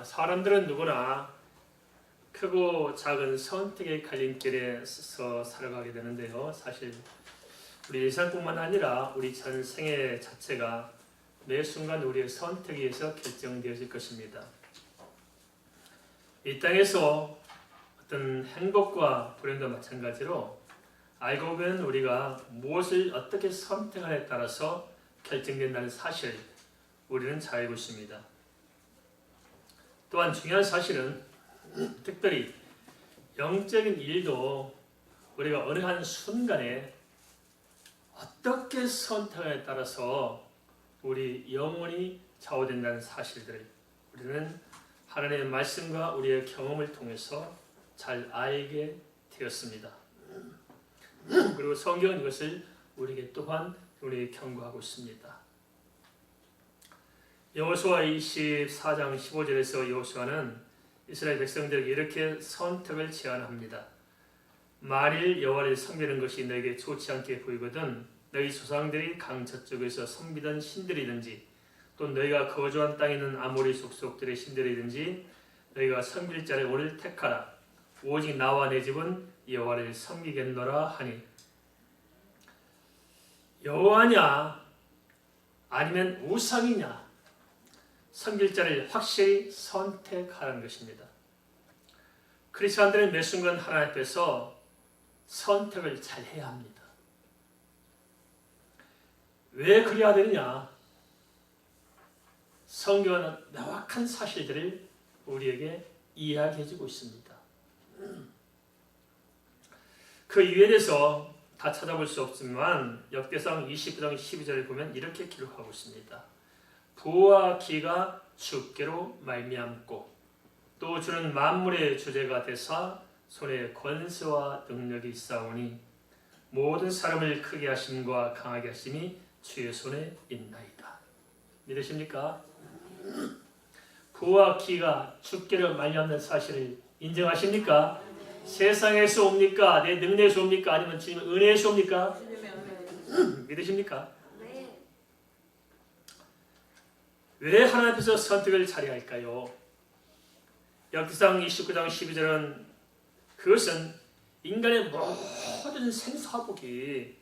사람들은 누구나 크고 작은 선택의 갈림길에서 살아가게 되는데요. 사실 우리 일상뿐만 아니라 우리 전 생애 자체가 매 순간 우리의 선택에 의해서 결정되어질 것입니다. 이 땅에서 어떤 행복과 불행도 마찬가지로 알고 보면 우리가 무엇을 어떻게 선택하느냐에 따라서 결정된다는 사실을 우리는 잘 알고 있습니다. 또한 중요한 사실은 특별히 영적인 일도 우리가 어느 한 순간에 어떻게 선택하느냐에 따라서 우리 영혼이 좌우된다는 사실들을 우리는 하나님의 말씀과 우리의 경험을 통해서 잘 알게 되었습니다. 그리고 성경은 이것을 우리에게 또한 우리에게 경고하고 있습니다. 여호수아 24장 15절에서 여호수아는 이스라엘 백성들에게 이렇게 선택을 제안합니다. 만일 여호와를 섬기는 것이 너에게 좋지 않게 보이거든 너희 조상들이 강 저쪽에서 섬기던 신들이든지 또 너희가 거주한 땅에 있는 아모리 족속들의 신들이든지 너희가 섬길 자를 오늘 택하라. 오직 나와 내 집은 여호와를 섬기겠노라 하니 여호와냐 아니면 우상이냐 섬길 자를 확실히 선택하라는 것입니다. 크리스찬들은 매 순간 하나님 앞에서 선택을 잘 해야 합니다. 왜 그래야 되느냐? 성경은 명확한 사실들을 우리에게 이야기해주고 있습니다. 그 이유에 대해서 다 찾아볼 수 없지만 역대상 29장 12절을 보면 이렇게 기록하고 있습니다. 부와 기가 주께로 말미암고 또 주는 만물의 주제가 되사 손에 권세와 능력이 있사오니 모든 사람을 크게 하심과 강하게 하심이 주의 손에 있나이다. 믿으십니까? 부와 기가 주께로 말미암는 사실을 인정하십니까? 세상에서 옵니까? 내 능력에서 옵니까? 아니면 주님의 은혜에서 옵니까? 믿으십니까? 왜 하나님 앞에서 선택을 잘해야 할까요? 역대상 29장 12절은 그것은 인간의 모든 생사복이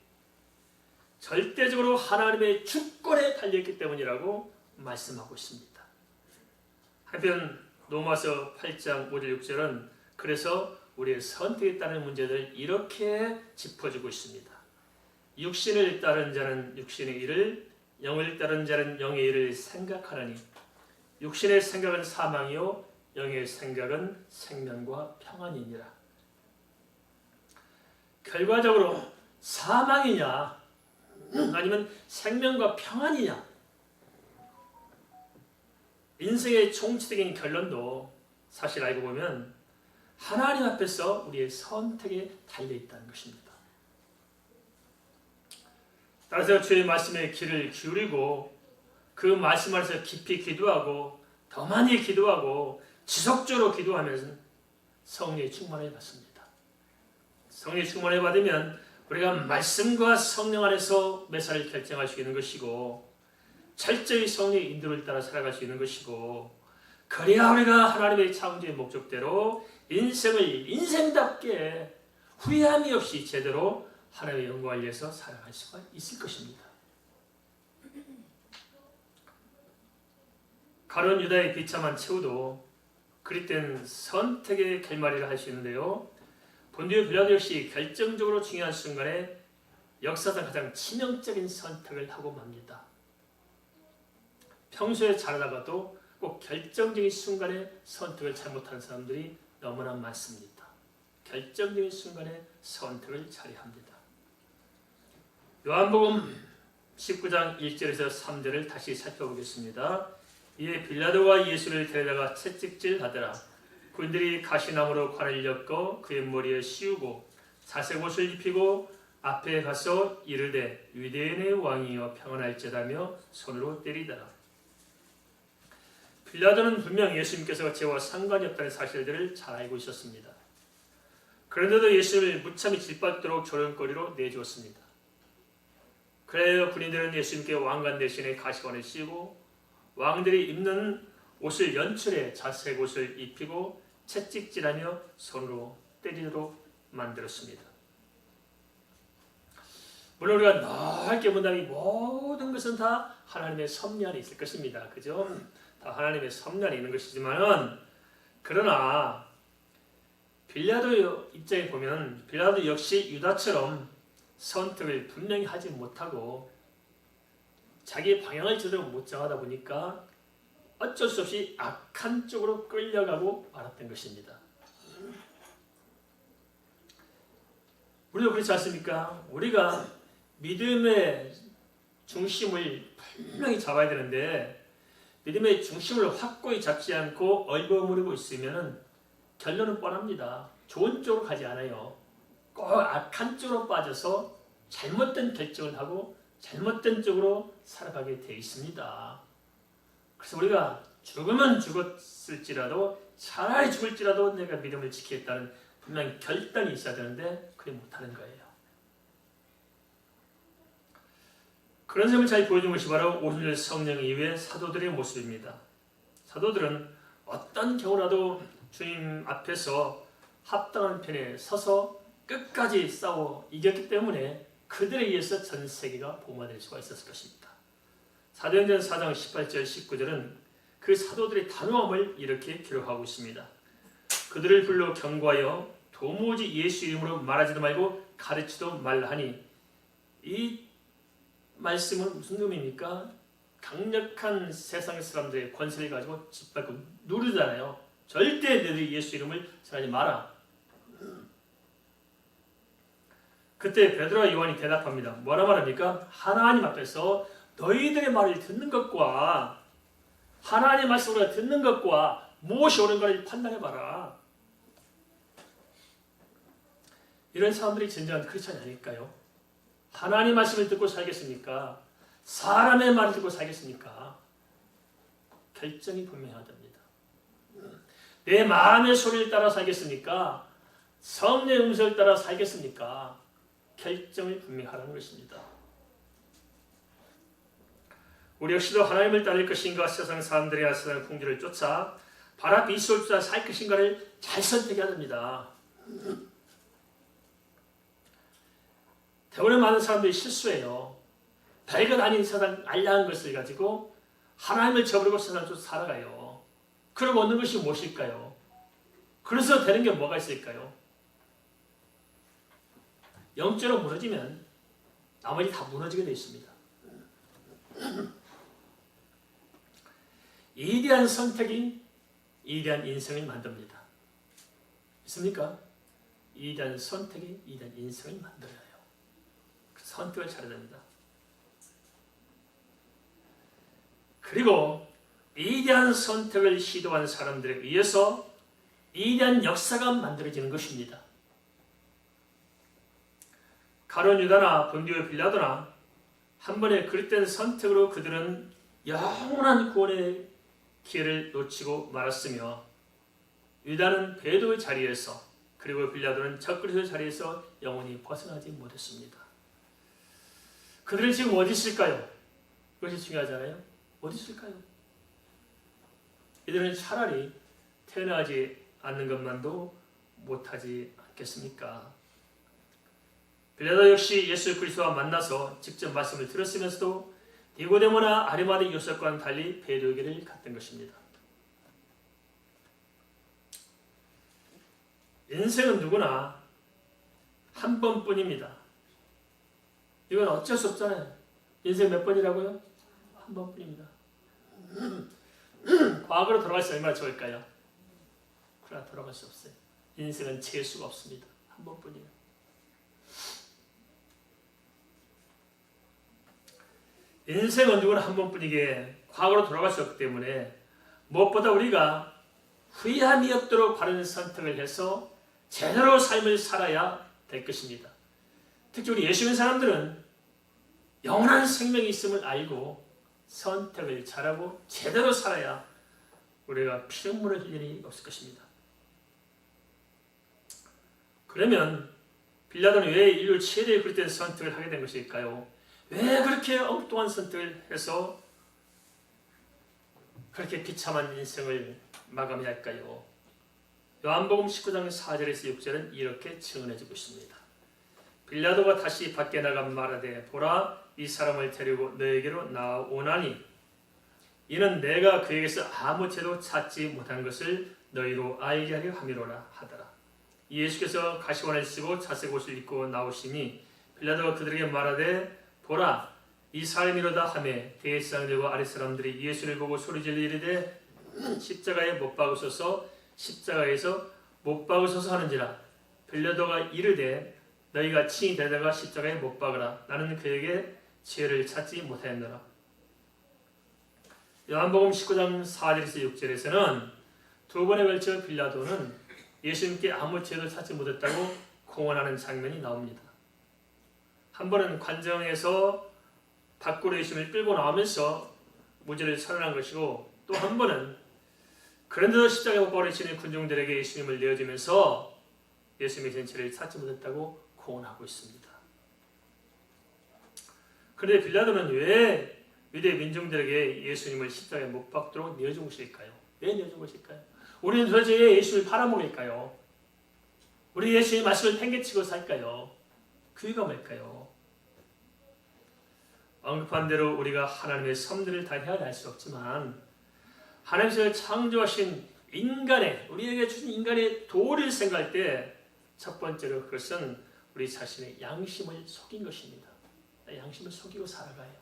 절대적으로 하나님의 주권에 달려있기 때문이라고 말씀하고 있습니다. 한편 로마서 8장 5절 6절은 그래서 우리의 선택에 따른 문제를 이렇게 짚어주고 있습니다. 육신을 따른 자는 육신의 일을 영을 따른 자는 영의 일을 생각하라니 육신의 생각은 사망이요 영의 생각은 생명과 평안이니라. 결과적으로 사망이냐 아니면 생명과 평안이냐 인생의 총체적인 결론도 사실 알고 보면 하나님 앞에서 우리의 선택에 달려있다는 것입니다. 따라서 주의 말씀에 귀를 기울이고 그 말씀 안에서 깊이 기도하고 더 많이 기도하고 지속적으로 기도하면서 성령의 충만을 받습니다. 성령의 충만을 받으면 우리가 말씀과 성령 안에서 매사를 결정할 수 있는 것이고 철저히 성령의 인도를 따라 살아갈 수 있는 것이고 그래야 우리가 하나님의 창조의 목적대로 인생을 인생답게 후회함이 없이 제대로 하나님의 영광을 위해서 살아갈 수가 있을 것입니다. 가룟 유다의 비참한 최후도 그릇된 선택의 결말이라 할 수 있는데요. 본디오 빌라도 역시 결정적으로 중요한 순간에 역사상 가장 치명적인 선택을 하고 맙니다. 평소에 잘하다가도 꼭 결정적인 순간에 선택을 잘못한 사람들이 너무나 많습니다. 결정적인 순간에 선택을 잘해야 합니다. 요한복음 19장 1절에서 3절을 다시 살펴보겠습니다. 이에 빌라도가 예수를 데려다가 채찍질하더라. 군들이 가시나무로 관을 엮어 그의 머리에 씌우고 자색 옷을 입히고 앞에 가서 이르되 유대인의 왕이여 평안할지라며 손으로 때리더라. 빌라도는 분명 예수님께서 죄와 상관이 없다는 사실들을 잘 알고 있었습니다. 그런데도 예수를 무참히 짓밟도록 조롱거리로 내주었습니다. 그래야 군인들은 예수님께 왕관 대신에 가시관을 씌우고 왕들이 입는 옷을 연출해 자색 옷을 입히고 채찍질하며 손으로 때리도록 만들었습니다. 물론 우리가 넓게 본다면 이 모든 것은 다 하나님의 섭리 안에 있을 것입니다. 그죠? 다 하나님의 섭리 안에 있는 것이지만은, 그러나 빌라도 입장에 보면 빌라도 역시 유다처럼 선택을 분명히 하지 못하고 자기 방향을 제대로 못 정하다 보니까 어쩔 수 없이 악한 쪽으로 끌려가고 말았던 것입니다. 우리도 그렇지 않습니까? 우리가 믿음의 중심을 분명히 잡아야 되는데 믿음의 중심을 확고히 잡지 않고 얼버무리고 있으면 결론은 뻔합니다. 좋은 쪽으로 가지 않아요. 꼭 악한 쪽으로 빠져서 잘못된 결정을 하고 잘못된 쪽으로 살아가게 되어 있습니다. 그래서 우리가 죽으면 죽었을지라도 차라리 죽을지라도 내가 믿음을 지키겠다는 분명히 결단이 있어야 되는데 그게 못하는 거예요. 그런 점을 잘 보여준 것이 바로 오순절 성령 이후의 사도들의 모습입니다. 사도들은 어떤 경우라도 주님 앞에서 합당한 편에 서서 끝까지 싸워 이겼기 때문에 그들에 의해서 전 세계가 복음화될 수가 있었을 것입니다. 사도행전 4장 18절 19절은 그 사도들의 단호함을 이렇게 기록하고 있습니다. 그들을 불러 경고하여 도무지 예수 이름으로 말하지도 말고 가르치도 말라 하니, 이 말씀은 무슨 의미입니까? 강력한 세상의 사람들의 권세를 가지고 짓밟고 누르잖아요. 절대 너희들이 예수 이름을 전하지 마라. 그때 베드로와 요한이 대답합니다. 뭐라 말합니까? 하나님 앞에서 너희들의 말을 듣는 것과 하나님의 말씀을 듣는 것과 무엇이 옳은가를 판단해봐라. 이런 사람들이 진정한 크리스찬이 아닐까요? 하나님 말씀을 듣고 살겠습니까? 사람의 말을 듣고 살겠습니까? 결정이 분명해야 됩니다. 내 마음의 소리를 따라 살겠습니까? 성령의 음성을 따라 살겠습니까? 결정을 분명히 하라는 것입니다. 우리 역시도 하나님을 따를 것인가, 세상 사람들의 세상 풍조를 쫓아 바라 비수를 쫓아 살 것인가를 잘 선택해야 됩니다. 대부분의 많은 사람들이 실수해요. 별것 아닌 세상 알량한 것을 가지고 하나님을 저버리고 세상을 쫓아 살아가요. 그러고 얻는 것이 무엇일까요? 그래서 되는 게 뭐가 있을까요? 영적으로 무너지면 나머지 다 무너지게 되어 있습니다. 이대한 선택이 이대한 인생을 만듭니다. 있습니까? 이대한 선택이 이대한 인생을 만들어요. 선택을 잘해야 됩니다. 그리고 이대한 선택을 시도한 사람들에 의해서 이대한 역사가 만들어지는 것입니다. 가룟 유다나 본디오 빌라도나 한 번의 그릇된 선택으로 그들은 영원한 구원의 기회를 놓치고 말았으며, 유다는 배도의 자리에서, 그리고 빌라도는 적그리스도의 자리에서 영원히 벗어나지 못했습니다. 그들은 지금 어디 있을까요? 그것이 중요하잖아요. 어디 있을까요? 이들은 차라리 태어나지 않는 것만도 못하지 않겠습니까? 빌라도 역시 예수 그리스도와 만나서 직접 말씀을 들었으면서도 니고데모나 아리마대 요셉과는 달리 배도의 길을 갔던 것입니다. 인생은 누구나 한 번뿐입니다. 이건 어쩔 수 없잖아요. 인생 몇 번이라고요? 한 번뿐입니다. 과거로 돌아갈 수 얼마나 좋을까요? 그러나 돌아갈 수 없어요. 인생은 재수가 없습니다. 한 번뿐이에요. 인생은 누구나 한 번뿐이기에 과거로 돌아갈 수 없기 때문에 무엇보다 우리가 후회함이 없도록 바른 선택을 해서 제대로 삶을 살아야 될 것입니다. 특히 우리 예수 믿는 사람들은 영원한 생명이 있음을 알고 선택을 잘하고 제대로 살아야 우리가 피눈물을 흘릴 일이 없을 것입니다. 그러면 빌라도는 왜 인류 최대의 그릇된 선택을 하게 된 것일까요? 왜 그렇게 엉뚱한 선택을 해서 그렇게 비참한 인생을 마감할까요? 요한복음 19장 4절에서 6절은 이렇게 증언해주고 있습니다. 빌라도가 다시 밖에 나가 말하되 보라 이 사람을 데리고 너에게로 나오나니 이는 내가 그에게서 아무 죄도 찾지 못한 것을 너희로 알게 하려 함이로라 하더라. 예수께서 가시관을 쓰고 자색 옷을 입고 나오시니 빌라도가 그들에게 말하되 보라 이 사람이로다 하매 대제사장들과 아랫 사람들이 예수를 보고 소리질러 이르되 십자가에 못 박으소서 십자가에서 못 박으소서 하는지라. 빌라도가 이르되 너희가 친히 데려다가 십자가에 못 박으라. 나는 그에게 죄를 찾지 못하였노라. 요한복음 19장 4절에서 6절에서는 두 번에 걸쳐 빌라도는 예수님께 아무 죄도 찾지 못했다고 공언하는 장면이 나옵니다. 한 번은 관정에서 밖으로 예수님을 끌고 나오면서 무죄를 선언한 것이고, 또 한 번은 그런데도 십자가에 못 박으시는 군중들에게 예수님을 내어주면서 예수님의 죄를 찾지 못했다고 공언하고 있습니다. 그런데 빌라도는 왜 유대 민중들에게 예수님을 십자가에 못 박도록 내어준 것일까요? 왜 내어준 것일까요? 우리는 도대체 왜 예수님을 팔아먹을까요? 우리 예수님의 말씀을 팽개치고 살까요? 그 이유가 뭘까요? 언급한 대로 우리가 하나님의 섭리를 다 헤아릴 수 없지만 하나님께서 창조하신 인간의, 우리에게 주신 인간의 도리를 생각할 때 첫 번째로 그것은 우리 자신의 양심을 속인 것입니다. 양심을 속이고 살아가요.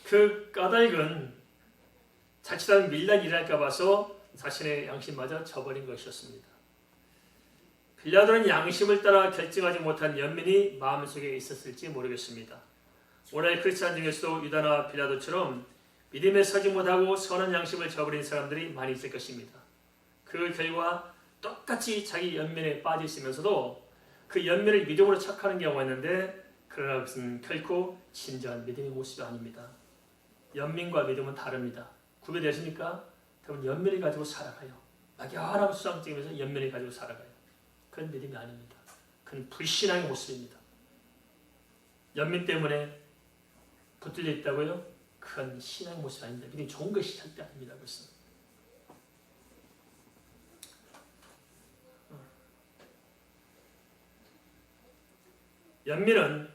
그 까닭은 자칫하면 밀란이 일어날까 봐서 자신의 양심마저 저버린 것이었습니다. 빌라도는 양심을 따라 결정하지 못한 연민이 마음속에 있었을지 모르겠습니다. 오늘 크리스찬 중에서도 유다나 빌라도처럼 믿음에 서지 못하고 선한 양심을 저버린 사람들이 많이 있을 것입니다. 그 결과 똑같이 자기 연민에 빠져 있으면서도 그 연민을 믿음으로 착하는 경우가 있는데, 그러나 그것은 결코 진정한 믿음의 모습이 아닙니다. 연민과 믿음은 다릅니다. 구별되십니까? 여러분, 연민을 가지고 살아가요. 막연하고 수상증이면서 연민을 가지고 살아가요. 그건 믿음이 아닙니다. 그건 불신앙의 모습입니다. 연민 때문에 붙들려 있다고요? 그건 신앙의 모습이 아닙니다. 믿음이 좋은 것이 절대 아닙니다. 그것은. 연민은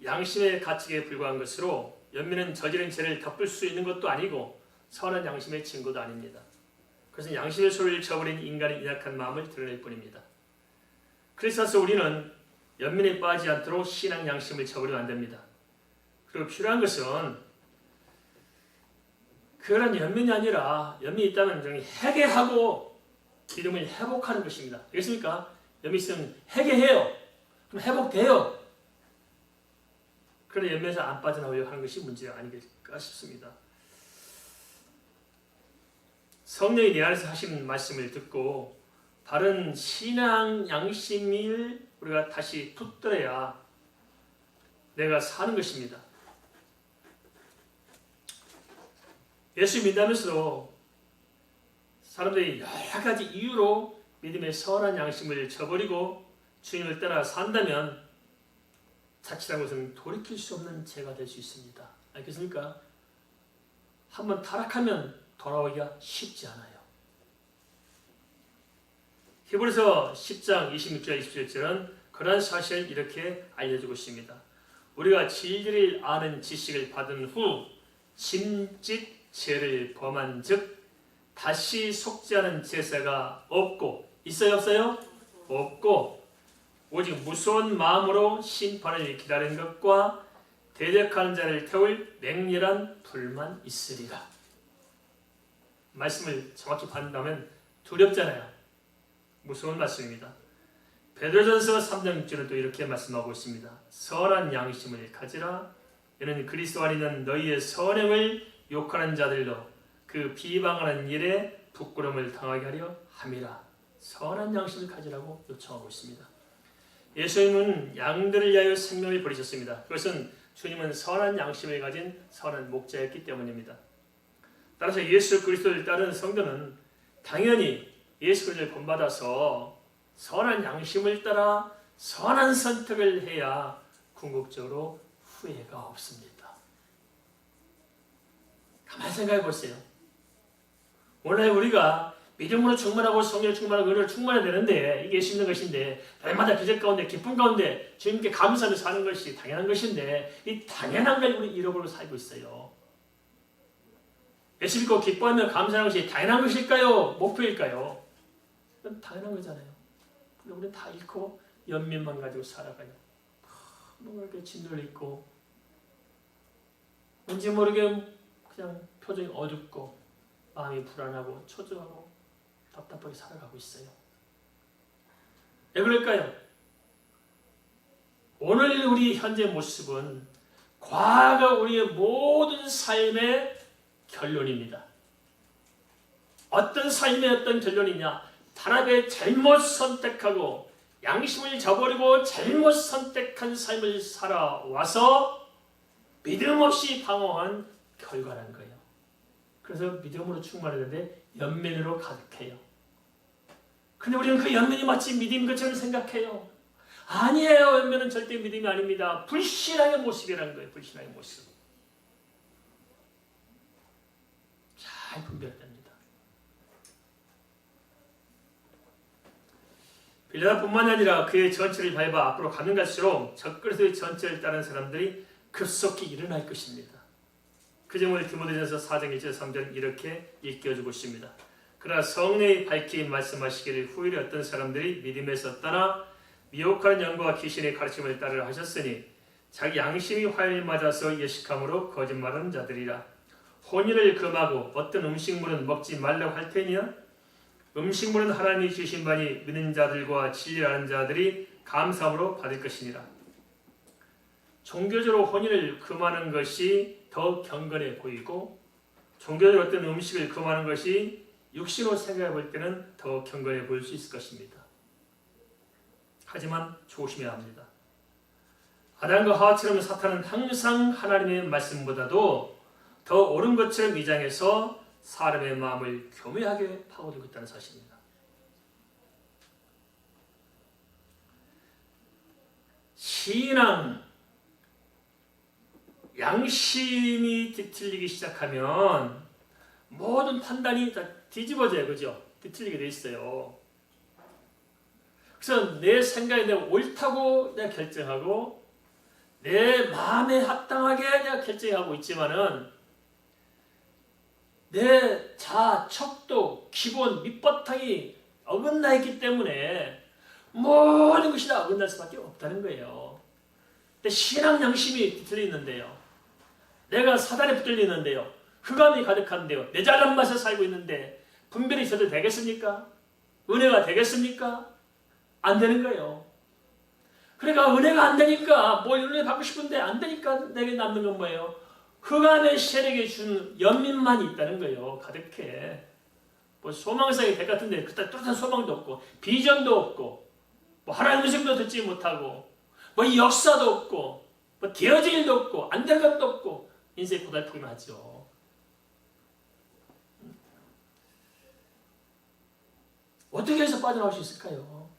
양심의 가책에 불과한 것으로, 연민은 저지른 죄를 덮을 수 있는 것도 아니고 선한 양심의 증거도 아닙니다. 그것은 양심의 소리를 저버린 인간의 연약한 마음을 드러낼 뿐입니다. 그래서 우리는 연민에 빠지지 않도록 신앙 양심을 저버리면 안 됩니다. 그리고 필요한 것은 그런 연민이 아니라, 연민이 있다면 회개하고 믿음을 회복하는 것입니다. 알겠습니까? 연민이 있으면 회개해요. 그럼 회복돼요. 그런 연민에서 안 빠져나오려고 하는 것이 문제가 아니겠을까 싶습니다. 성령이 내 안에서 하신 말씀을 듣고 바른 신앙 양심을 우리가 다시 붙들어야 내가 사는 것입니다. 예수 믿으면서도 사람들이 여러 가지 이유로 믿음의 선한 양심을 저버리고 주님을 따라 산다면 자칫한 것은 돌이킬 수 없는 죄가 될 수 있습니다. 알겠습니까? 한번 타락하면 돌아오기가 쉽지 않아요. 히브리서 10장 26절 27절은 그러한 사실을 이렇게 알려주고 있습니다. 우리가 진리를 아는 지식을 받은 후 짐짓 죄를 범한 즉 다시 속지 않은 제사가 없고, 있어요 없어요? 없고 오직 무서운 마음으로 심판을 기다리는 것과 대적하는 자를 태울 맹렬한 불만 있으리라. 말씀을 정확히 받는다면 두렵잖아요. 무서운 말씀입니다. 베드로전서 3장 6절은 또 이렇게 말씀하고 있습니다. 선한 양심을 가지라. 이는 그리스도 안에 있는 너희의 선행을 욕하는 자들로 그 비방하는 일에 부끄러움을 당하게 하려 함이라. 선한 양심을 가지라고 요청하고 있습니다. 예수님은 양들을 위하여 생명을 버리셨습니다. 그것은 주님은 선한 양심을 가진 선한 목자였기 때문입니다. 따라서 예수 그리스도를 따르는 성도는 당연히 예수 그리스도를 본받아서 선한 양심을 따라 선한 선택을 해야 궁극적으로 후회가 없습니다. 가만히 생각해 보세요. 오늘 우리가 믿음으로 충만하고 성령 충만하고 은혜로 충만해야 되는데 이게 예수 믿는 것인데 날마다 기적 가운데 기쁨 가운데 주님께 감사하며 사는 것이 당연한 것인데 이 당연한 걸 우리 잃어버리고 살고 있어요. 예수 믿고 기뻐하며 감사하는 것이 당연한 것일까요? 목표일까요? 그건 당연한 거잖아요. 근데 우리는 다 잃고 연민만 가지고 살아가요. 뭔가 이렇게 진도를 잃고 왠지 모르게 그냥 표정이 어둡고 마음이 불안하고 초조하고 답답하게 살아가고 있어요. 왜 그럴까요? 오늘 우리 현재 모습은 과거 우리의 모든 삶의 결론입니다. 어떤 삶의 어떤 결론이냐? 타락에 잘못 선택하고 양심을 저버리고 잘못 선택한 삶을 살아와서 믿음 없이 방황한 결과라는 거예요. 그래서 믿음으로 충만했는데 연민으로 가득해요. 근데 우리는 그 연민이 마치 믿음인 것처럼 생각해요. 아니에요. 연민은 절대 믿음이 아닙니다. 불신앙의 모습이라는 거예요. 불신앙의 모습. 잘 분별됩니다. 빌라뿐만 아니라 그의 전체를 밟아 앞으로 가는 갈수록 적그리스도의 전체를 따른 사람들이 급속히 일어날 것입니다. 그 점을 디모데전서 4장 1절 3절 이렇게 일깨워주고 있습니다. 그러나 성령이 밝히 말씀하시기를 후일에 어떤 사람들이 믿음에서 떠나 미혹하는 영과 귀신의 가르침을 따르려 하셨으니 자기 양심이 화염에 맞아서 예식함으로 거짓말하는 자들이라. 혼인을 금하고 어떤 음식물은 먹지 말라고 할 테니야. 음식물은 하나님이 주신 바니 믿는 자들과 진리를 아는 자들이 감사함으로 받을 것이니라. 종교적으로 혼인을 금하는 것이 더 경건해 보이고 종교적으로 어떤 음식을 금하는 것이 육신으로 생각해 볼 때는 더 경건해 보일 수 있을 것입니다. 하지만 조심해야 합니다. 아담과 하와처럼 사탄은 항상 하나님의 말씀보다도 더 옳은 것처럼 위장해서 사람의 마음을 교묘하게 파고들고 있다는 사실입니다. 신앙, 양심이 뒤틀리기 시작하면 모든 판단이 다 뒤집어져요. 그죠? 뒤틀리게 돼 있어요. 그래서 내 생각이 내가 옳다고 내가 결정하고 내 마음에 합당하게 내가 결정하고 있지만은 내 자아, 척도, 기본, 밑바탕이 어긋나 있기 때문에 모든 것이 다 어긋날 수밖에 없다는 거예요. 근데 신앙 양심이 뒤틀리는데요. 내가 사단에 붙들리는데요. 흑암이 가득한데요. 내 잘난 맛에 살고 있는데 분별이 있어도 되겠습니까? 은혜가 되겠습니까? 안 되는 거예요. 그러니까 은혜가 안 되니까 뭘 은혜 받고 싶은데 안 되니까 내게 남는 건 뭐예요? 흑암의 세력에 준 연민만 있다는 거예요. 가득해. 뭐 소망사의 백 같은데 그때 뚜렷한 소망도 없고 비전도 없고 뭐 하나님의 음성도 듣지 못하고 뭐 역사도 없고 뭐 되어질 일도 없고 안 될 것도 없고 인생이 고달프기만 하죠. 어떻게 해서 빠져나올 수 있을까요?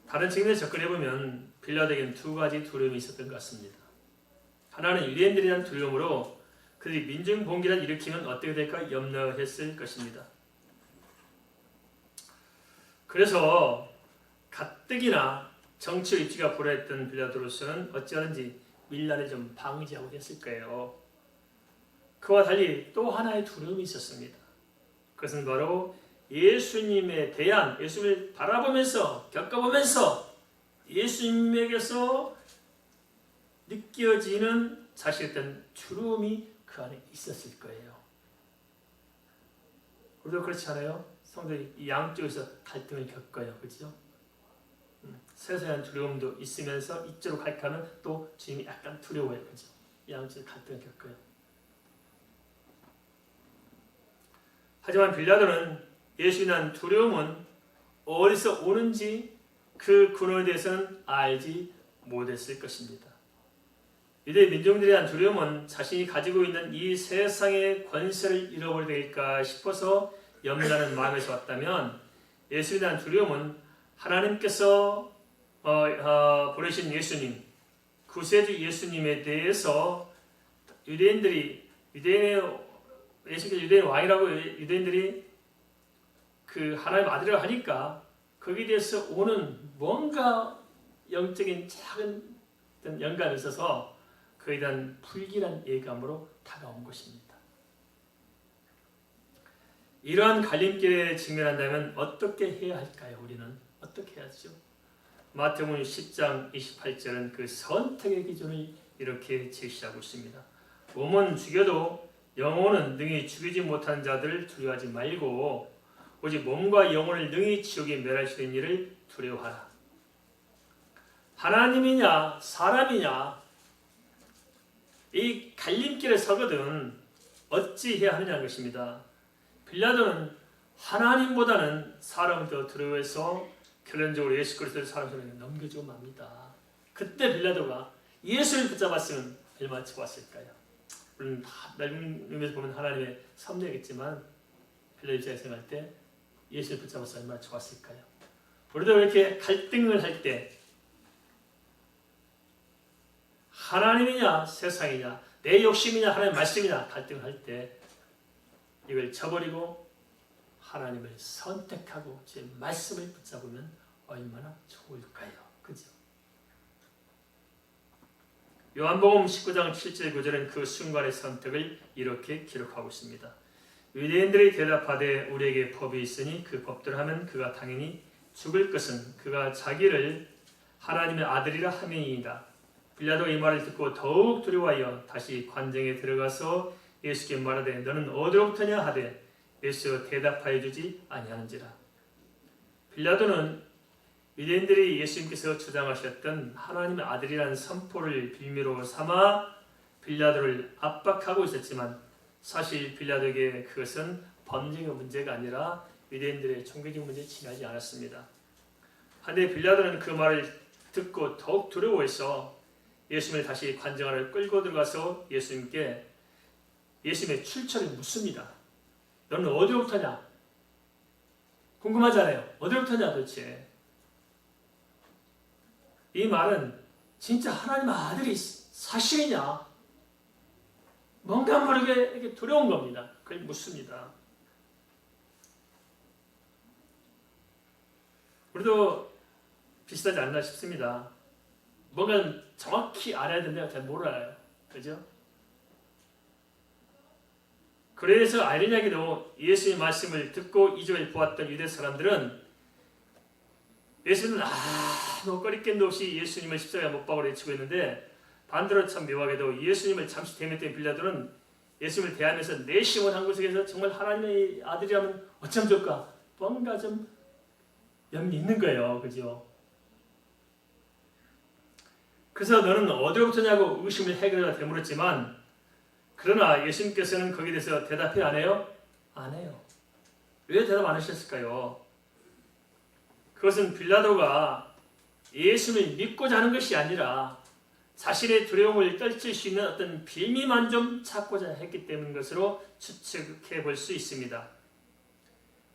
다른 측면에 접근해보면 빌라도에게는 두 가지 두려움이 있었던 것 같습니다. 하나는 유대인들에 대한 두려움으로 그들이 민중봉기를 일으키면 어떻게 될까 염려했을 것입니다. 그래서 가뜩이나 정치적 입지가 불화했던 빌라도로서는 어찌하든지 밀란을 좀 방지하고 했을 거예요. 그와 달리 또 하나의 두려움이 있었습니다. 그것은 바로 예수님에 대한, 예수님을 바라보면서 겪어보면서 예수님에게서 느껴지는 사실은 두려움이 그 안에 있었을 거예요. 우리도 그렇지 않아요? 성도들이 이 양쪽에서 갈등을 겪어요. 그렇죠? 세세한 두려움도 있으면서 이쪽으로 갈까 하면 또 주님이 약간 두려워요. 그렇죠? 양쪽에서 갈등을 겪어요. 하지만 빌라도는 예수에 대한 두려움은 어디서 오는지 그 근원에 대해서는 알지 못했을 것입니다. 유대 민중들에 대한 두려움은 자신이 가지고 있는 이 세상의 권세를 잃어버릴까 싶어서 염려하는 마음에서 왔다면 예수에 대한 두려움은 하나님께서 보내신 예수님, 구세주 예수님에 대해서 예수님께서 유대인의 왕이라고 유대인들이 그 하나님 아들이라고 하니까 거기에 대해서 오는 뭔가 영적인 작은 연관이 있어서 그에 대한 불길한 예감으로 다가온 것입니다. 이러한 갈림길에 직면한다면 어떻게 해야 할까요? 우리는 어떻게 해야죠? 마태복음 10장 28절은 그 선택의 기준을 이렇게 제시하고 있습니다. 몸은 죽여도 영혼은 능히 죽이지 못하는 자들을 두려워하지 말고 오직 몸과 영혼을 능히 지옥에 멸하시는 일을 두려워하라. 하나님이냐 사람이냐 이 갈림길에 서거든 어찌 해야 하느냐는 것입니다. 빌라도는 하나님보다는 사람을 더 두려워해서 결론적으로 예수 그리스도를 사람 손에 넘겨주고 맙니다. 그때 빌라도가 예수를 붙잡았으면 얼마나 좋았을까요? 물론 다 넓은 의미에서 보면 하나님의 섭리겠지만 빌라도 입장에서 생각할 때 예수를 붙잡아서 얼마나 좋았을까요? 우리도 이렇게 갈등을 할 때 하나님이냐 세상이냐 내 욕심이냐 하나님의 말씀이냐 갈등을 할 때 이걸 저버리고 하나님을 선택하고 제 말씀을 붙잡으면 얼마나 좋을까요? 그죠? 요한복음 19장 7절 9절은 그 순간의 선택을 이렇게 기록하고 있습니다. 유대인들이 대답하되 우리에게 법이 있으니 그 법대로 하면 그가 당연히 죽을 것은 그가 자기를 하나님의 아들이라 함이니이다. 빌라도가 이 말을 듣고 더욱 두려워하여 다시 관정에 들어가서 예수께 말하되 너는 어디로부터냐 하되 예수 대답하여 주지 아니하는지라. 빌라도는 유대인들이 예수님께서 주장하셨던 하나님의 아들이라는 선포를 빌미로 삼아 빌라도를 압박하고 있었지만 사실 빌라도에게 그것은 법적인 문제가 아니라 유대인들의 종교적 문제에 지나지 않았습니다. 한데 빌라도는 그 말을 듣고 더욱 두려워해서 예수님을 다시 관정하러 끌고 들어가서 예수님께 예수님의 출처를 묻습니다. 너는 어디로부터냐? 궁금하잖아요. 어디로부터냐 도대체? 이 말은 진짜 하나님의 아들이 사실이냐? 뭔가 모르게 이렇게 두려운 겁니다. 그걸 묻습니다. 우리도 비슷하지 않나 싶습니다. 뭔가 정확히 알아야 되는데 잘 몰라요. 그죠? 그래서 아이러니하게도 예수의 말씀을 듣고 이적을 보았던 유대 사람들은 예수님은 아무 거리낌도 없이 예수님을 십자가에 못 박으려 외치고 있는데 반대로 참 묘하게도 예수님을 잠시 대면했던 빌라도는 예수님을 대하면서 내심원 한 구석에서 정말 하나님의 아들이라면 어쩜 좋을까? 뭔가 좀 염이 있는 거예요. 그죠? 그래서 너는 어디로부터냐고 의심을 해결하다 되물었지만 그러나 예수님께서는 거기에 대해서 대답해 안 해요? 안 해요. 왜 대답 안 하셨을까요? 그것은 빌라도가 예수님을 믿고자 하는 것이 아니라 자신의 두려움을 떨칠 수 있는 어떤 빌미만 좀 찾고자 했기 때문인 것으로 추측해 볼 수 있습니다.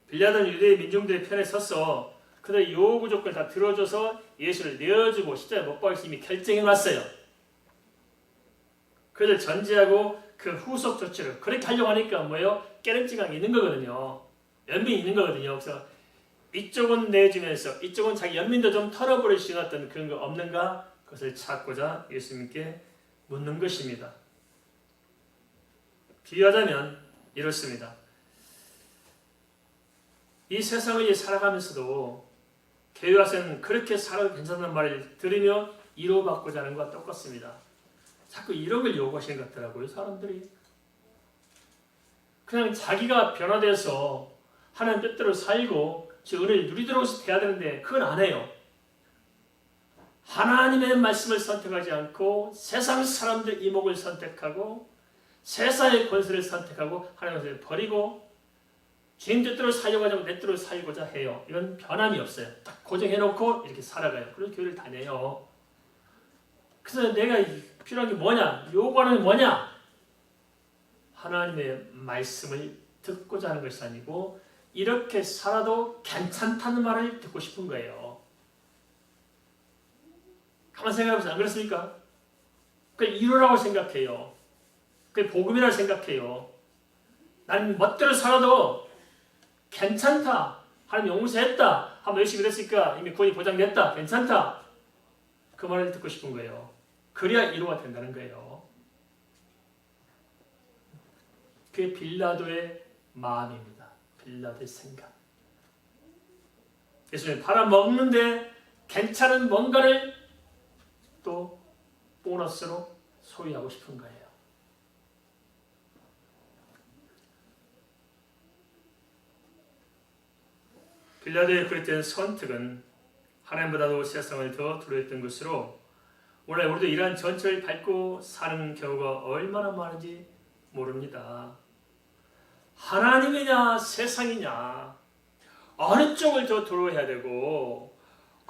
빌라도는 유대 민중들의 편에 서서 그들의 요구 조건을 다 들어줘서 예수를 내어주고 십자가에 못 박을 수 이미 결정해 놨어요. 그들 전제하고 그 후속 조치를 그렇게 하려고 하니까 뭐예요? 깨름지감이 있는 거거든요. 연민이 있는 거거든요. 그래서 이쪽은 내주면서 이쪽은 자기 연민도 좀 털어버릴 수 있는 어떤 그런 거 없는가? 그것을 찾고자 예수님께 묻는 것입니다. 비유하자면 이렇습니다. 이 세상을 살아가면서도 교회 와서는 그렇게 살아도 괜찮다는 말을 들으며 위로받고자 하는 것과 똑같습니다. 자꾸 1억을 요구하시는 것 같더라고요. 사람들이. 그냥 자기가 변화돼서 하나님 뜻대로 살고 저 은혜를 누리도록 해야 되는데 그건 안 해요. 하나님의 말씀을 선택하지 않고 세상 사람들 이목을 선택하고 세상의 권세를 선택하고 하나님의 것을 버리고 주님 뜻대로 살려고 하자고 내 뜻대로 살고자 해요. 이건 변함이 없어요. 딱 고정해놓고 이렇게 살아가요. 그래서 교회를 다녀요. 그래서 내가 필요한 게 뭐냐? 요구하는 게 뭐냐? 하나님의 말씀을 듣고자 하는 것이 아니고 이렇게 살아도 괜찮다는 말을 듣고 싶은 거예요. 한번 생각해보세요. 안 그렇습니까? 그게 이루라고 생각해요. 그게 복음이라고 생각해요. 나는 멋대로 살아도 괜찮다. 하나님 용서했다. 한번 열심히 됐으니까 이미 구원이 보장됐다. 괜찮다. 그 말을 듣고 싶은 거예요. 그래야 이루가 된다는 거예요. 그게 빌라도의 마음입니다. 빌라도의 생각. 예수님 팔아먹는데 괜찮은 뭔가를 또 보너스로 소유하고 싶은 거예요. 빌라도의 그랬던 선택은 하나님보다도 세상을 더 두려워했던 것으로 오늘 우리도 이러한 전철을 밟고 사는 경우가 얼마나 많은지 모릅니다. 하나님이냐 세상이냐 어느 쪽을 더 두려워해야 되고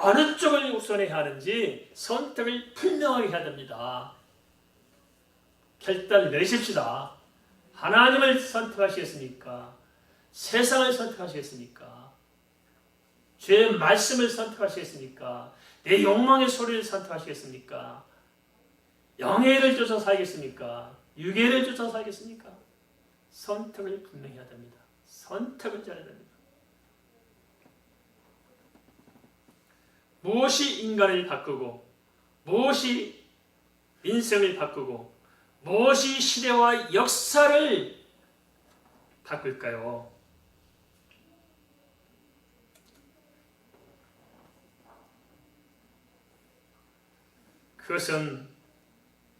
어느 쪽을 우선해야 하는지 선택을 분명하게 해야 됩니다. 결단을 내리십시다. 하나님을 선택하시겠습니까? 세상을 선택하시겠습니까? 죄의 말씀을 선택하시겠습니까? 내 욕망의 소리를 선택하시겠습니까? 영예를 쫓아 살겠습니까? 유괴를 쫓아 살겠습니까? 선택을 분명히 해야 됩니다. 선택을 잘해야 됩니다. 무엇이 인간을 바꾸고 무엇이 인생을 바꾸고 무엇이 시대와 역사를 바꿀까요? 그것은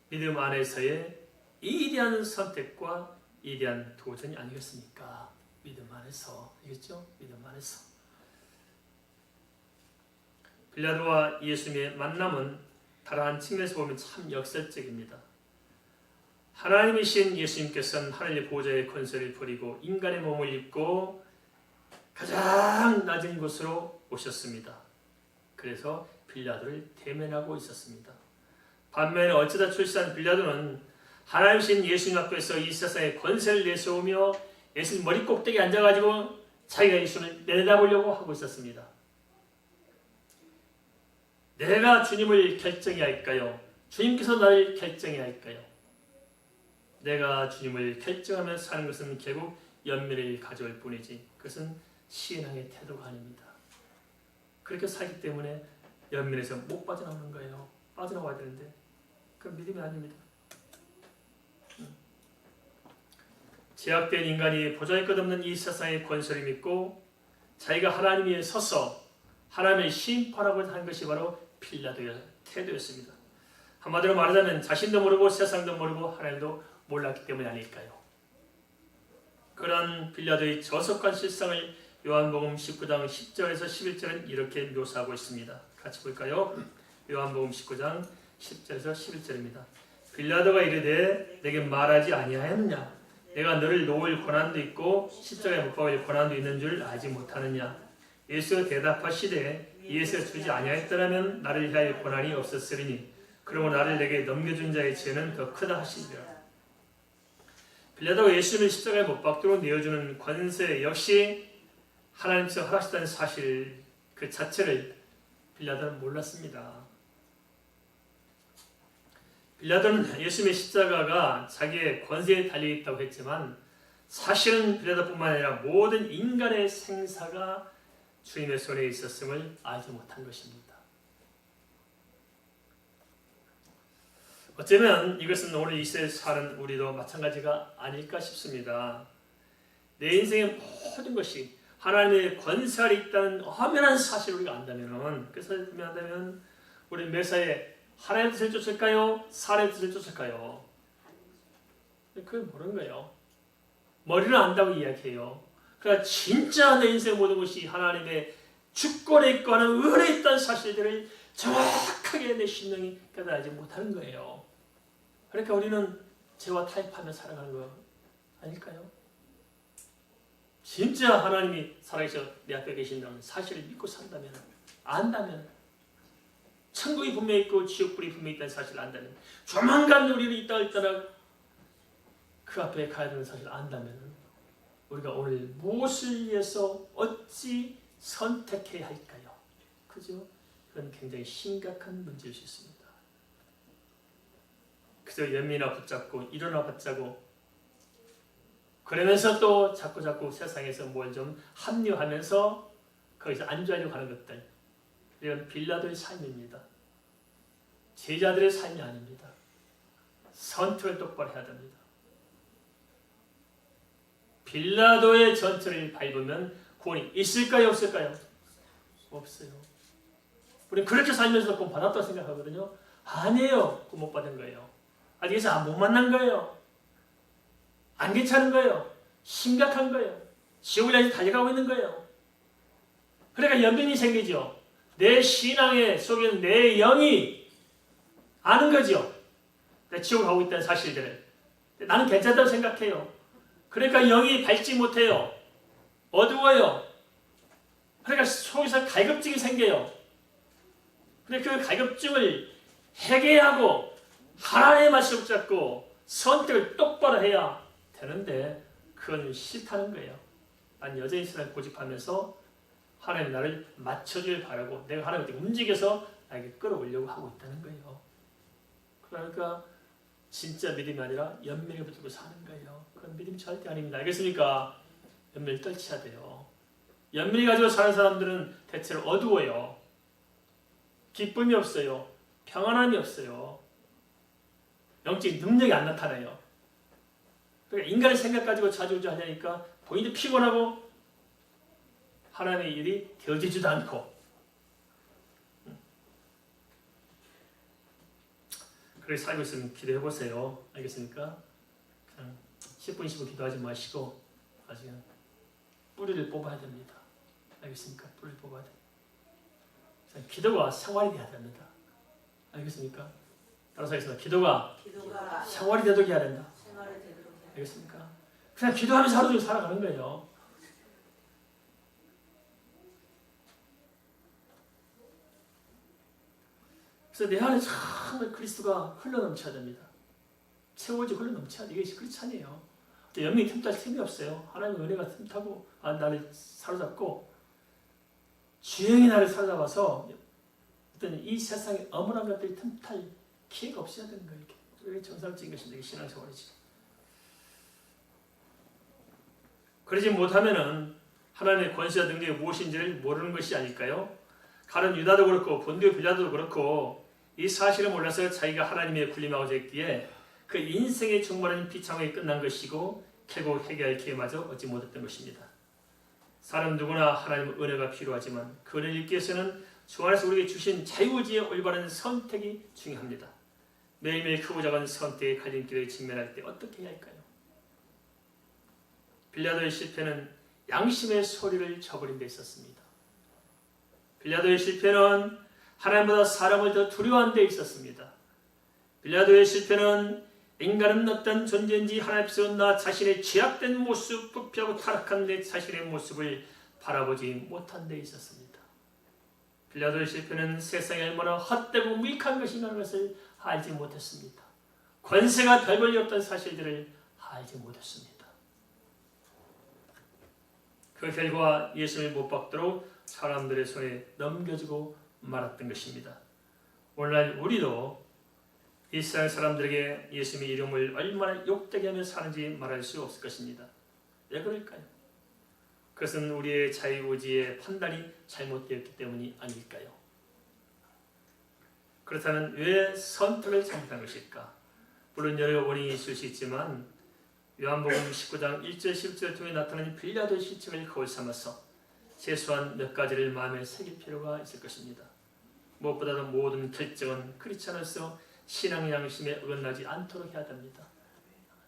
믿음 안에서의 이대한 선택과 이대한 도전이 아니겠습니까? 믿음 안에서, 알겠죠? 믿음 안에서. 빌라도와 예수님의 만남은 다른 측면에서 보면 참 역설적입니다. 하나님이신 예수님께서는 하늘의 보좌의 권세를 버리고 인간의 몸을 입고 가장 낮은 곳으로 오셨습니다. 그래서 빌라도를 대면하고 있었습니다. 반면에 어쩌다 출세한 빌라도는 하나님이신 예수님 앞에서 이 세상에 권세를 내세우며 예수님 머리 꼭대기에 앉아가지고 자기가 예수님을 내다보려고 하고 있었습니다. 내가 주님을 결정해야 할까요? 주님께서 나를 결정해야 할까요? 내가 주님을 결정하면서 사는 것은 결국 연민을 가져올 뿐이지 그것은 신앙의 태도가 아닙니다. 그렇게 살기 때문에 연민에서 못 빠져나오는 거예요. 빠져나와야 되는데 그건 믿음이 아닙니다. 제약된 인간이 보잘것없는 이 세상의 권세를 믿고 자기가 하나님 위에 서서 하나님을 심판하고 한 것이 바로 빌라도의 태도였습니다. 한마디로 말하자면 자신도 모르고 세상도 모르고 하나님도 몰랐기 때문이 아닐까요? 그런 빌라도의 저속한 실상을 요한복음 19장 10절에서 11절은 이렇게 묘사하고 있습니다. 같이 볼까요? 요한복음 19장 10절에서 11절입니다. 빌라도가 이르되 내게 말하지 아니하였느냐? 내가 너를 놓을 권한도 있고 십자가에 못 박을 권한도 있는 줄 알지 못하느냐? 예수가 대답하시되 이에서 주지 아니하였더라면 나를 위하여 권한이 없었으리니 그러므로 나를 내게 넘겨준 자의 죄는 더 크다 하시니라. 빌라도가 예수님을 십자가에 못 박도록 내어주는 권세 역시 하나님께서 허락하셨다는 사실 그 자체를 빌라도는 몰랐습니다. 빌라도는 예수님의 십자가가 자기의 권세에 달려있다고 했지만 사실은 빌라도뿐만 아니라 모든 인간의 생사가 주님의 손에 있었음을 알지 못한 것입니다. 어쩌면 이것은 오늘 이 시대에 사는 우리도 마찬가지가 아닐까 싶습니다. 내 인생의 모든 것이 하나님의 권세 아래 있다는 엄연한 사실을 우리가 안다면 그 사실을 분명한다면 우리 매사에 하나님의 뜻을 쫓을까요? 사람의 뜻을 쫓을까요? 그걸 모르는 거예요. 머리를 안다고 이야기해요. 그러니까 진짜 내 인생의 모든 것이 하나님의 주권에 있고 하는 은혜에 있다는 사실들을 정확하게 내 심령이 깨달지 못하는 거예요. 그러니까 우리는 죄와 타협하며 살아가는 거 아닐까요? 진짜 하나님이 살아계셔 내 앞에 계신다는 사실을 믿고 산다면, 안다면, 천국이 분명히 있고 지옥불이 분명히 있다는 사실을 안다면, 조만간 우리는 이 땅을 떠나 그 앞에 가야 되는 사실을 안다면 우리가 오늘 무엇을 위해서 어찌 선택해야 할까요? 그죠? 그건 굉장히 심각한 문제일 수 있습니다. 그래서 연민이나 붙잡고 일어나 붙잡고 그러면서 또 자꾸 세상에서 뭘 좀 합리화하면서 거기서 안주하려고 하는 것들, 이건 빌라도의 삶입니다. 제자들의 삶이 아닙니다. 선택을 똑바로 해야 됩니다. 빌라도의 전철을 밟으면 구원이 있을까요? 없을까요? 없어요. 우리는 그렇게 살면서 구원 받았다고 생각하거든요. 아니에요. 구원 못 받은 거예요. 아직 예수 못 만난 거예요. 안 괜찮은 거예요. 심각한 거예요. 지옥을 향해 달려가고 있는 거예요. 그러니까 연민이 생기죠. 내 신앙의 속에는 내 영이 아는 거죠. 내 지옥을 가고 있다는 사실들을. 나는 괜찮다고 생각해요. 그러니까 영이 밝지 못해요. 어두워요. 그러니까 속에서 갈급증이 생겨요. 근데 그 갈급증을 해결하고 하나님의 말씀을 붙잡고 선택을 똑바로 해야 되는데 그건 싫다는 거예요. 난 여전히 신앙을 고집하면서 하나님 나를 맞춰주길 바라고 내가 하나님께 움직여서 나에게 끌어오려고 하고 있다는 거예요. 그러니까 진짜 믿음이 아니라 연민을 붙들고 사는 거예요. 그건 믿음이 절대 아닙니다. 알겠습니까? 연민을 떨쳐야 돼요. 연민을 가지고 사는 사람들은 대체로 어두워요. 기쁨이 없어요. 평안함이 없어요. 영적인 능력이 안 나타나요. 그러니까 인간의 생각 가지고 좌지우지하려니까 본인도 피곤하고 하나님의 일이 되어지지도 않고 그렇게 살고 있으면 기도해 보세요. 알겠습니까? 그냥 10분 20분 기도하지 마시고 아주 그냥 뿌리를 뽑아야 됩니다. 알겠습니까? 뿌리를 뽑아야 됩니다. 기도가 생활이 돼야 됩니다. 알겠습니까? 따라서 하겠습니다. 기도가 생활이 되도록 해야 된다. 알겠습니까? 그냥 기도하면서 하루 종일 살아가는 거예요. 그래서 내 안에 정말 그리스도가 흘러넘쳐야 됩니다. 채워지 흘러넘쳐야 돼. 이게 크리스찬이에요. 연민이 틈탈 틈이 없어요. 하나님의 은혜가 틈타고 나를 사로잡고 주행이 나를 사로잡아서 어떤 이 세상의 어머한 것들이 틈탈 기회가 없어야 되는 거예요. 이게 정상적인 것입니다. 이게 신앙생활이지. 그러지 못하면은 하나님의 권세와 능력이 무엇인지를 모르는 것이 아닐까요? 가룟 유다도 그렇고 본디오 빌라도도 그렇고 이 사실을 몰라서 자기가 하나님의 군림하고자 했기에 그 인생의 충만한 비참하게 끝난 것이고 결국 해결할 기회마저 얻지 못했던 것입니다. 사람 누구나 하나님의 은혜가 필요하지만 그 은혜를 얻기 위해서는 주 안에서 우리에게 주신 자유의지의 올바른 선택이 중요합니다. 매일매일 크고 작은 선택의 갈림길에 직면할 때 어떻게 해야 할까요? 빌라도의 실패는 양심의 소리를 저버린 데 있었습니다. 빌라도의 실패는 하나님보다 사람을 더 두려워한 데 있었습니다. 빌라도의 실패는 인간은 어떤 존재인지 하나님 앞에서 나 자신의 죄악된 모습, 부패하고 타락한 내 자신의 모습을 바라보지 못한 데 있었습니다. 빌라도의 실패는 세상에 얼마나 헛되고 무익한 것이라는 것을 알지 못했습니다. 권세가 별 볼일 없다는 사실들을 알지 못했습니다. 그 결과 예수를 못 받도록 사람들의 손에 넘겨주고 말았던 것입니다. 오늘날 우리도 이스라엘 사람들에게 예수님의 이름을 얼마나 욕되게 하며 사는지 말할 수 없을 것입니다. 왜 그럴까요? 그것은 우리의 자유의지의 판단이 잘못되었기 때문이 아닐까요? 그렇다면 왜 선택을 잘못한 것일까? 물론 여러 원인이 있을 수 있지만 요한복음 19장 1절 10절을 통해 나타나는 빌라도의 실증을 거울 삼아서 최소한 몇 가지를 마음에 새길 필요가 있을 것입니다. 무엇보다도 모든 결정은 크리스찬으로서 신앙 양심에 어긋나지 않도록 해야 됩니다.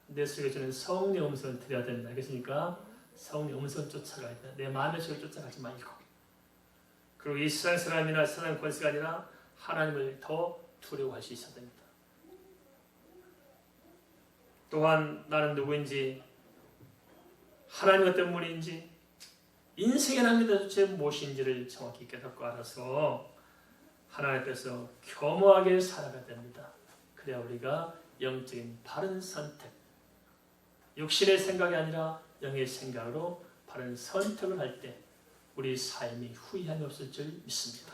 내 속에 주는 성령의 음성을 들어야 됩니다. 알겠습니까? 성령의 음성을 쫓아가야 돼요. 내 마음의 소리를 쫓아가지 말고. 그리고 이 세상 사람이나 세상 권세가 아니라 하나님을 더 두려워할 수 있어야 됩니다. 또한 나는 누구인지, 하나님 어떤 분인지, 인생의 낭비가 도대체 무엇인지를 정확히 깨닫고 알아서 하나님 앞에서 겸허하게 살아가야 됩니다. 그래야 우리가 영적인 바른 선택, 육신의 생각이 아니라 영의 생각으로 바른 선택을 할 때 우리 삶이 후회함이 없을 줄 믿습니다.